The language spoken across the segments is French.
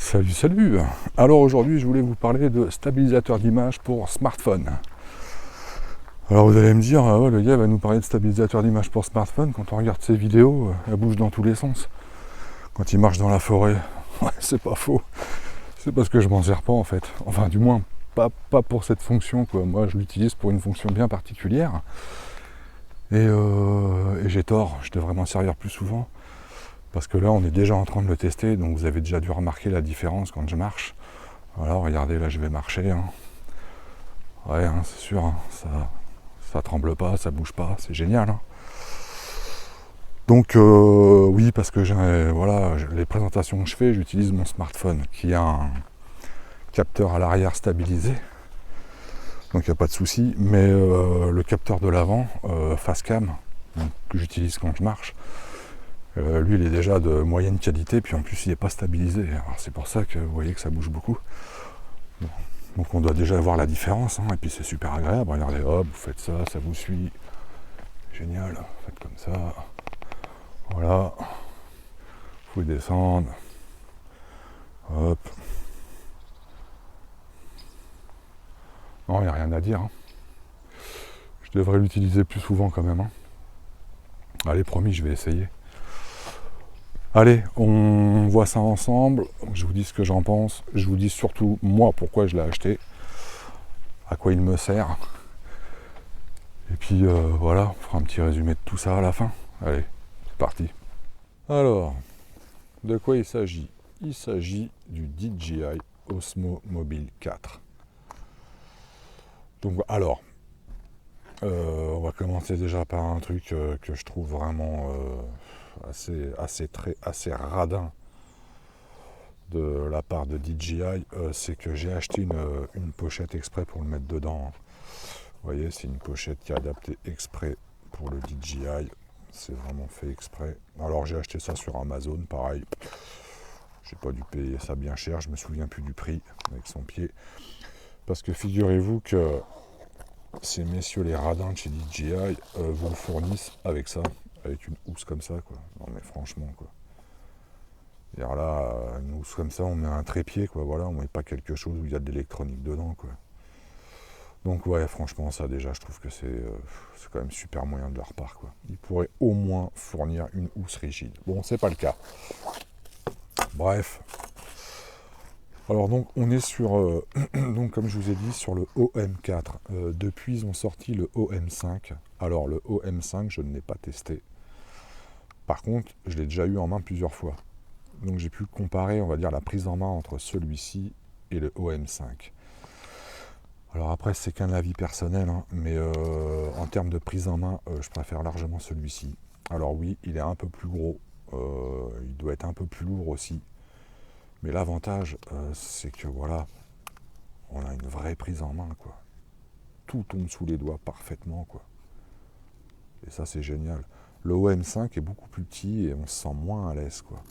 Salut, salut. Alors aujourd'hui, je voulais vous parler de stabilisateur d'image pour smartphone. Alors vous allez me dire, ouais, le gars va nous parler de stabilisateur d'image pour smartphone. Quand on regarde ses vidéos, elle bouge dans tous les sens. Quand il marche dans la forêt, ouais, c'est pas faux. C'est parce que je m'en sers pas en fait. Enfin, du moins, pas pour cette fonction, quoi. Moi, je l'utilise pour une fonction bien particulière. Et j'ai tort, je devrais m'en servir plus souvent. Parce que là, on est déjà en train de le tester, donc vous avez déjà dû remarquer la différence quand je marche. Voilà, regardez, là, je vais marcher. Hein. Ouais, hein, c'est sûr, hein, ça tremble pas, ça bouge pas, c'est génial. Hein. Donc, oui, parce que voilà, les présentations que je fais, j'utilise mon smartphone qui a un capteur à l'arrière stabilisé. Donc, il n'y a pas de souci. Mais le capteur de l'avant, face cam, que j'utilise quand je marche, lui, il est déjà de moyenne qualité, puis en plus, il n'est pas stabilisé. Alors, c'est pour ça que vous voyez que ça bouge beaucoup. Bon. Donc, on doit déjà voir la différence, hein, et puis c'est super agréable. Regardez, hop, vous faites ça, ça vous suit. Génial, faites comme ça. Voilà. Vous pouvez descendre. Hop. Non, il n'y a rien à dire. Hein. Je devrais l'utiliser plus souvent quand même. Hein. Allez, promis, je vais essayer. Allez, on voit ça ensemble, je vous dis ce que j'en pense, je vous dis surtout moi pourquoi je l'ai acheté, à quoi il me sert, et puis voilà, on fera un petit résumé de tout ça à la fin. Allez, c'est parti. Alors, de quoi il s'agit? Il s'agit du DJI Osmo Mobile 4. Donc alors, on va commencer déjà par un truc que je trouve vraiment assez radin de la part de DJI, c'est que j'ai acheté une pochette exprès pour le mettre dedans. Vous voyez, c'est une pochette qui est adaptée exprès pour le DJI. C'est vraiment fait exprès. Alors j'ai acheté ça sur Amazon, pareil. J'ai pas dû payer ça bien cher, je me souviens plus du prix avec son pied. Parce que figurez-vous que ces messieurs les radins de chez DJI vous le fournissent avec ça, avec une housse comme ça, quoi. Non mais franchement, quoi. Et alors là, une housse comme ça, on met un trépied, quoi. Voilà, on met pas quelque chose où il y a de l'électronique dedans, quoi. Donc ouais, franchement, ça déjà, je trouve que c'est quand même super moyen de leur part, quoi. Ils pourraient au moins fournir une housse rigide. Bon, c'est pas le cas. Bref. Alors donc, on est sur, donc comme je vous ai dit, sur le OM4. Depuis, ils ont sorti le OM5. Alors le OM5, je ne l'ai pas testé. Par contre, je l'ai déjà eu en main plusieurs fois. Donc j'ai pu comparer, on va dire, la prise en main entre celui-ci et le OM5. Alors après, c'est qu'un avis personnel, hein, mais en termes de prise en main, je préfère largement celui-ci. Alors oui, il est un peu plus gros, il doit être un peu plus lourd aussi. Mais l'avantage, c'est que voilà, on a une vraie prise en main, quoi. Tout tombe sous les doigts parfaitement, quoi. Et ça, c'est génial. Le OM5 est beaucoup plus petit et on se sent moins à l'aise, quoi.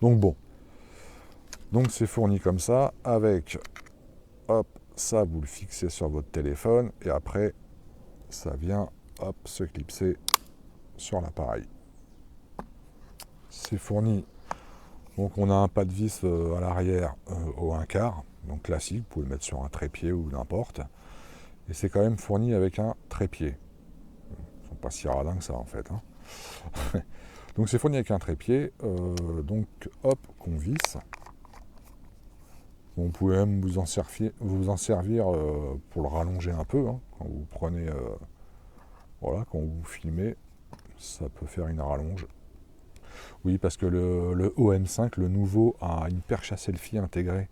Donc bon. Donc c'est fourni comme ça, avec, hop, ça vous le fixez sur votre téléphone, et après, ça vient, hop, se clipser sur l'appareil. C'est fourni. Donc on a un pas de vis à l'arrière au 1/4, donc classique, vous pouvez le mettre sur un trépied ou n'importe. Et c'est quand même fourni avec un trépied. Ils sont pas si radins que ça en fait. Hein. Donc c'est fourni avec un trépied, donc hop, qu'on visse. Vous pouvez même vous en servir pour le rallonger un peu, hein, quand vous prenez, voilà, quand vous filmez, ça peut faire une rallonge. Oui, parce que le OM5, le nouveau, a une perche à selfie intégrée.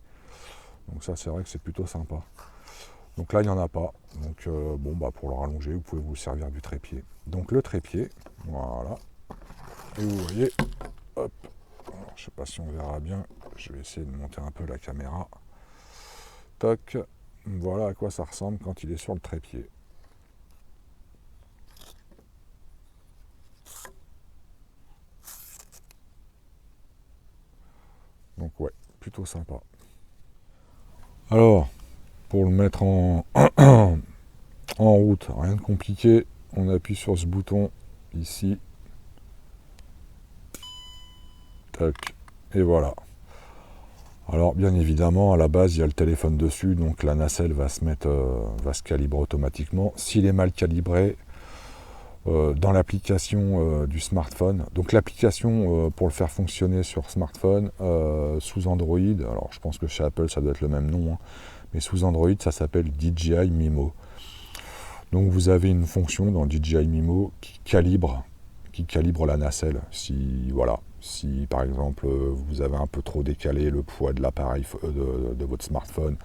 Donc ça, c'est vrai que c'est plutôt sympa. Donc là, il n'y en a pas. Donc bon, bah pour le rallonger, vous pouvez vous servir du trépied. Donc le trépied, voilà. Et vous voyez, hop. Alors, je ne sais pas si on verra bien. Je vais essayer de monter un peu la caméra. Toc. Voilà à quoi ça ressemble quand il est sur le trépied. Donc ouais, plutôt sympa. Alors, pour le mettre en route, rien de compliqué. On appuie sur ce bouton ici. Tac. Et voilà. Alors bien évidemment, à la base, il y a le téléphone dessus, donc la nacelle va se calibrer automatiquement. S'il est mal calibré, dans l'application du smartphone, donc l'application pour le faire fonctionner sur smartphone, sous Android, alors je pense que chez Apple ça doit être le même nom, hein, mais sous Android ça s'appelle DJI Mimo. Donc vous avez une fonction dans DJI Mimo qui calibre la nacelle. Si par exemple vous avez un peu trop décalé le poids de l'appareil de votre smartphone,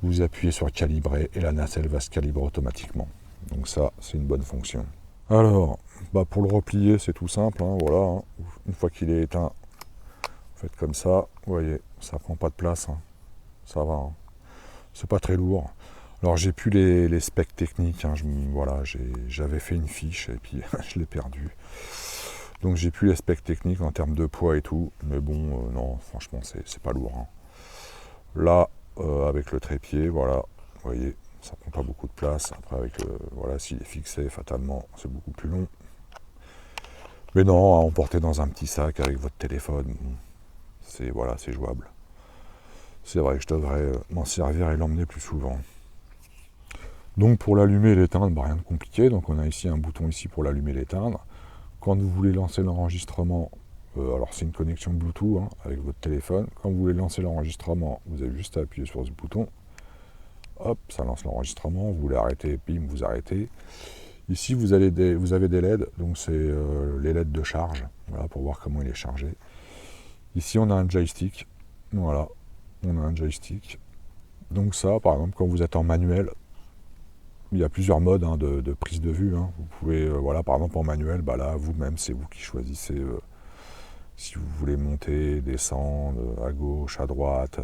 vous appuyez sur calibrer et la nacelle va se calibrer automatiquement. Donc ça, c'est une bonne fonction. Alors, pour le replier, c'est tout simple, hein, voilà. Hein. Une fois qu'il est éteint, vous faites comme ça, vous voyez, ça prend pas de place, hein. Ça va, hein. C'est pas très lourd. Alors j'ai plus les specs techniques, hein, j'avais fait une fiche et puis je l'ai perdu. Donc j'ai plus les specs techniques en termes de poids et tout, mais bon, non, franchement c'est pas lourd, hein. Là, avec le trépied, voilà, vous voyez, ça prend pas beaucoup de place. Après avec voilà, s'il est fixé, fatalement, c'est beaucoup plus long. Mais non, à emporter dans un petit sac avec votre téléphone, c'est jouable. C'est vrai que je devrais m'en servir et l'emmener plus souvent. Donc pour l'allumer et l'éteindre, rien de compliqué. Donc on a ici un bouton ici pour l'allumer et l'éteindre. Quand vous voulez lancer l'enregistrement, alors c'est une connexion Bluetooth hein, avec votre téléphone. Quand vous voulez lancer l'enregistrement, vous avez juste à appuyer sur ce bouton. Hop, ça lance l'enregistrement. Vous voulez arrêter, bim, vous arrêtez. Ici vous avez des LED, donc c'est les LED de charge, voilà, pour voir comment il est chargé. Ici on a un joystick, voilà, on a un joystick. Donc ça, par exemple, quand vous êtes en manuel, il y a plusieurs modes hein, de prise de vue. Hein. Vous pouvez, voilà, par exemple en manuel, là, vous-même, c'est vous qui choisissez si vous voulez monter, descendre, à gauche, à droite.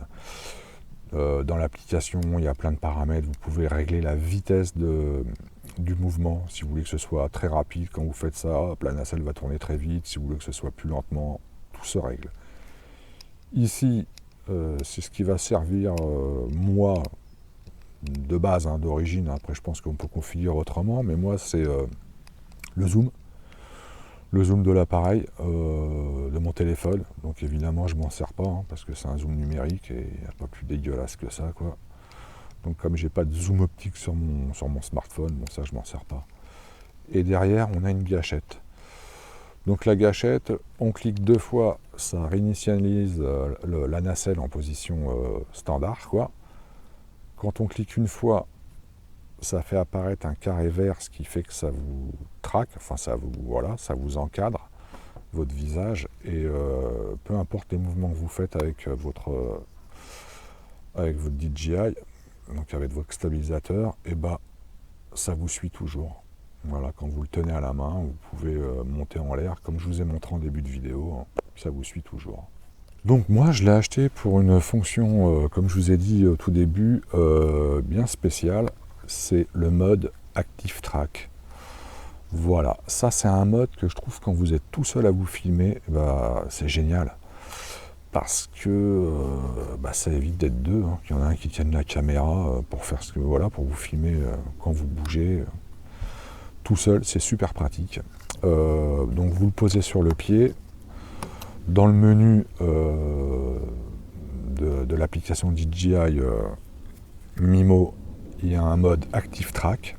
Dans l'application, il y a plein de paramètres. Vous pouvez régler la vitesse du mouvement. Si vous voulez que ce soit très rapide, quand vous faites ça, hop, la nacelle va tourner très vite. Si vous voulez que ce soit plus lentement, tout se règle. Ici, c'est ce qui va servir, moi, de base, hein, d'origine. Après, je pense qu'on peut configurer autrement, mais moi, c'est le zoom. Le zoom de l'appareil, de mon téléphone. Donc évidemment, je m'en sers pas, hein, parce que c'est un zoom numérique et il n'y a pas plus dégueulasse que ça, quoi. Donc comme j'ai pas de zoom optique sur mon smartphone, bon ça je m'en sers pas. Et derrière, on a une gâchette. Donc la gâchette, on clique 2 fois, ça réinitialise la nacelle en position standard, quoi. Quand on clique une fois, ça fait apparaître un carré vert, ce qui fait que ça vous traque, enfin ça vous encadre votre visage, et peu importe les mouvements que vous faites avec votre DJI, donc avec votre stabilisateur, et ça vous suit toujours. Voilà, quand vous le tenez à la main, vous pouvez monter en l'air, comme je vous ai montré en début de vidéo, hein, ça vous suit toujours. Donc moi je l'ai acheté pour une fonction, comme je vous ai dit au tout début, bien spéciale, c'est le mode Active Track. Voilà, ça c'est un mode que je trouve quand vous êtes tout seul à vous filmer, c'est génial. Parce que ça évite d'être deux, hein. Il y en a un qui tienne la caméra pour faire pour vous filmer quand vous bougez. Tout seul, c'est super pratique. Donc vous le posez sur le pied. Dans le menu de l'application DJI Mimo, il y a un mode Active Track.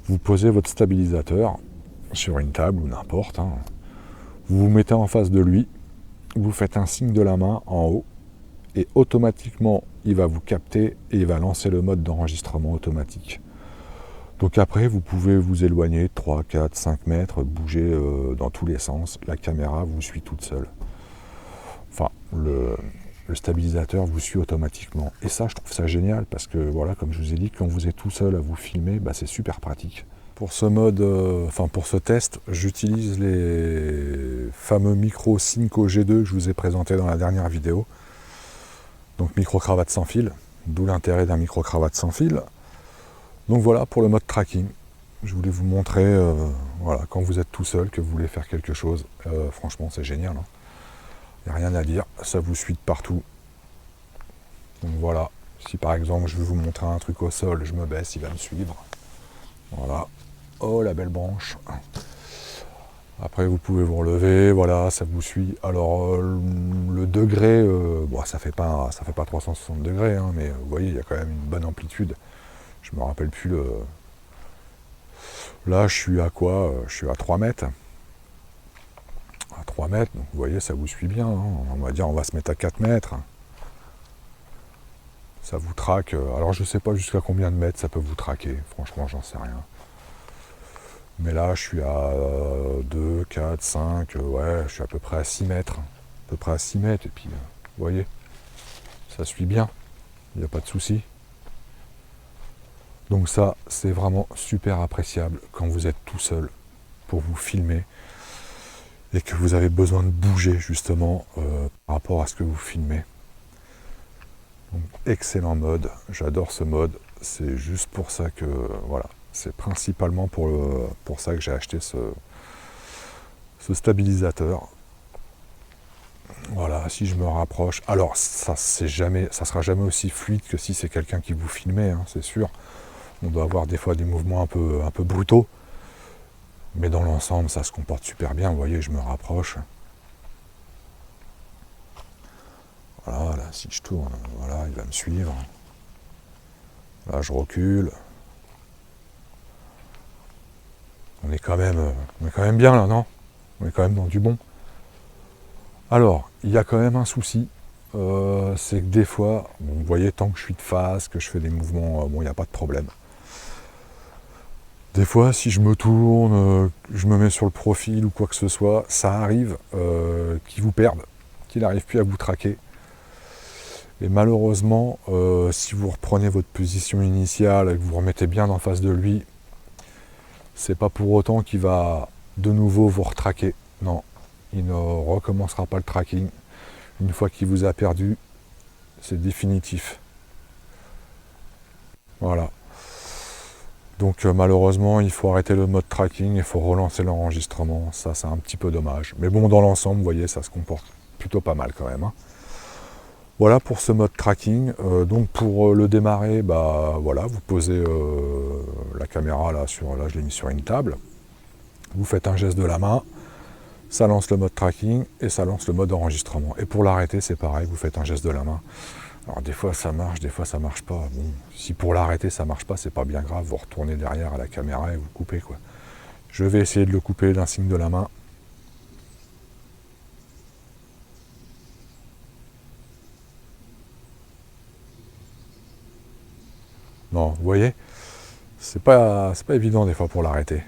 Vous posez votre stabilisateur sur une table ou n'importe, hein. Vous vous mettez en face de lui, vous faites un signe de la main en haut et automatiquement il va vous capter et il va lancer le mode d'enregistrement automatique. Donc après vous pouvez vous éloigner de 3, 4, 5 mètres, bouger dans tous les sens, la caméra vous suit toute seule. Enfin, le stabilisateur vous suit automatiquement. Et ça, je trouve ça génial parce que, voilà, comme je vous ai dit, quand vous êtes tout seul à vous filmer, c'est super pratique. Pour ce mode, pour ce test, j'utilise les fameux micros Synco G2 que je vous ai présentés dans la dernière vidéo. Donc micro-cravate sans fil, d'où l'intérêt d'un micro-cravate sans fil. Donc voilà pour le mode tracking. Je voulais vous montrer, quand vous êtes tout seul, que vous voulez faire quelque chose, franchement c'est génial, hein. Il n'y a rien à dire, ça vous suit de partout. Donc voilà, si par exemple je vais vous montrer un truc au sol, je me baisse, il va me suivre. Voilà. Oh la belle branche. Après vous pouvez vous relever, voilà, ça vous suit. Alors le degré, bon, ça fait pas 360 degrés, hein, mais vous voyez, il y a quand même une bonne amplitude. Je me rappelle plus le. Là je suis à quoi? Je suis à 3 mètres. À 3 mètres, donc vous voyez, ça vous suit bien, hein. On va dire on va se mettre à 4 mètres. Ça vous traque. Alors je sais pas jusqu'à combien de mètres ça peut vous traquer, franchement j'en sais rien. Mais là je suis à 2, 4, 5, ouais, je suis à peu près à 6 mètres. À peu près à 6 mètres, et puis vous voyez, ça suit bien, il n'y a pas de souci. Donc ça, c'est vraiment super appréciable quand vous êtes tout seul pour vous filmer et que vous avez besoin de bouger justement par rapport à ce que vous filmez. Donc, excellent mode, j'adore ce mode, c'est juste pour ça que, voilà, c'est principalement pour ça que j'ai acheté ce stabilisateur. Voilà, si je me rapproche, alors ça sera jamais aussi fluide que si c'est quelqu'un qui vous filmait, hein, c'est sûr. On doit avoir des fois des mouvements un peu brutaux, mais dans l'ensemble ça se comporte super bien. Vous voyez, je me rapproche. Voilà, là, si je tourne, voilà, il va me suivre. Là, je recule. On est quand même bien là, non? On est quand même dans du bon. Alors, il y a quand même un souci, c'est que des fois, bon, vous voyez, tant que je suis de face, que je fais des mouvements, bon, il n'y a pas de problème. Des fois, si je me tourne, je me mets sur le profil ou quoi que ce soit, ça arrive qu'il vous perde, qu'il n'arrive plus à vous traquer. Et malheureusement, si vous reprenez votre position initiale et que vous remettez bien en face de lui, c'est pas pour autant qu'il va de nouveau vous retraquer. Non, il ne recommencera pas le tracking. Une fois qu'il vous a perdu, c'est définitif. Voilà. Donc malheureusement, il faut arrêter le mode tracking, il faut relancer l'enregistrement. Ça, c'est un petit peu dommage. Mais bon, dans l'ensemble, vous voyez, ça se comporte plutôt pas mal quand même, hein. Voilà pour ce mode tracking. Donc pour le démarrer, bah voilà, vous posez la caméra là, je l'ai mis sur une table. Vous faites un geste de la main, ça lance le mode tracking et ça lance le mode enregistrement. Et pour l'arrêter, c'est pareil, vous faites un geste de la main. Alors des fois ça marche, des fois ça marche pas. Bon, si pour l'arrêter ça marche pas, c'est pas bien grave, vous retournez derrière à la caméra et vous coupez quoi. Je vais essayer de le couper d'un signe de la main. Non, vous voyez, c'est pas évident des fois pour l'arrêter.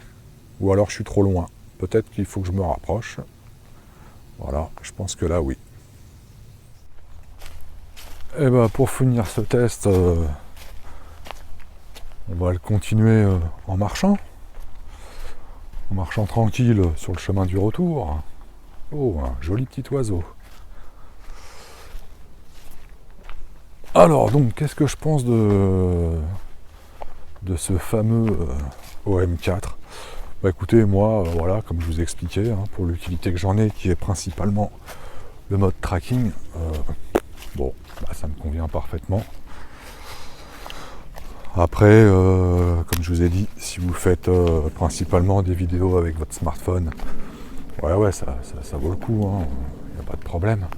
Ou alors je suis trop loin. Peut-être qu'il faut que je me rapproche. Voilà, je pense que là oui. Et ben pour finir ce test, on va le continuer en marchant tranquille sur le chemin du retour. Oh, un joli petit oiseau. Alors donc, qu'est-ce que je pense de ce fameux OM4? Bah écoutez, moi, voilà, comme je vous ai expliqué, hein, pour l'utilité que j'en ai, qui est principalement le mode tracking, bon, bah, ça me convient parfaitement. Après, comme je vous ai dit, si vous faites principalement des vidéos avec votre smartphone, ouais, ça vaut le coup, hein, y a pas de problème.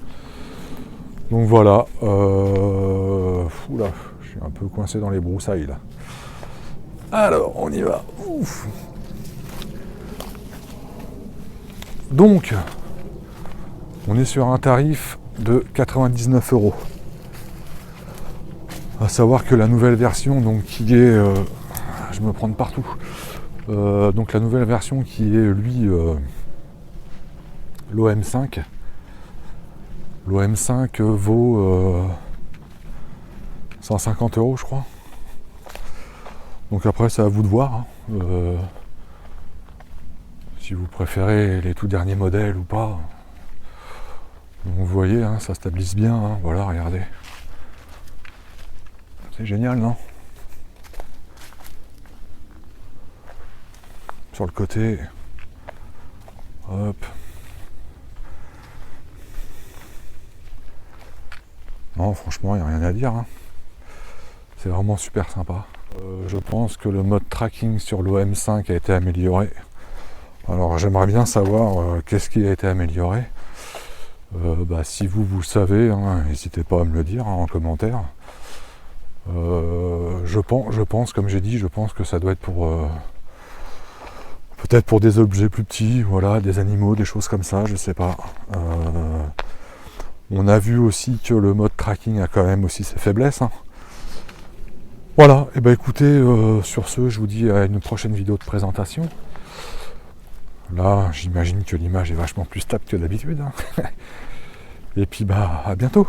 Donc voilà, oula, je suis un peu coincé dans les broussailles là. Alors, on y va. Ouf. Donc, on est sur un tarif de 99 €. À savoir que la nouvelle version, donc qui est, je me prends de partout. Donc la nouvelle version qui est lui l'OM5. L'OM5 vaut 150 € je crois. Donc après c'est à vous de voir. Hein. Si vous préférez les tout derniers modèles ou pas. Donc vous voyez, hein, ça stabilise bien. Hein. Voilà, regardez. C'est génial, non? Sur le côté. Hop. Non, franchement, il n'y a rien à dire. Hein. C'est vraiment super sympa. Je pense que le mode tracking sur l'OM5 a été amélioré. Alors j'aimerais bien savoir qu'est-ce qui a été amélioré. Si vous le savez, hein, n'hésitez pas à me le dire en commentaire. Je pense, comme j'ai dit, je pense que ça doit être pour peut-être pour des objets plus petits, voilà, des animaux, des choses comme ça, je sais pas. On a vu aussi que le mode tracking a quand même aussi ses faiblesses. Hein. Voilà, et écoutez, sur ce, je vous dis à une prochaine vidéo de présentation. Là, j'imagine que l'image est vachement plus stable que d'habitude. Hein. Et puis à bientôt.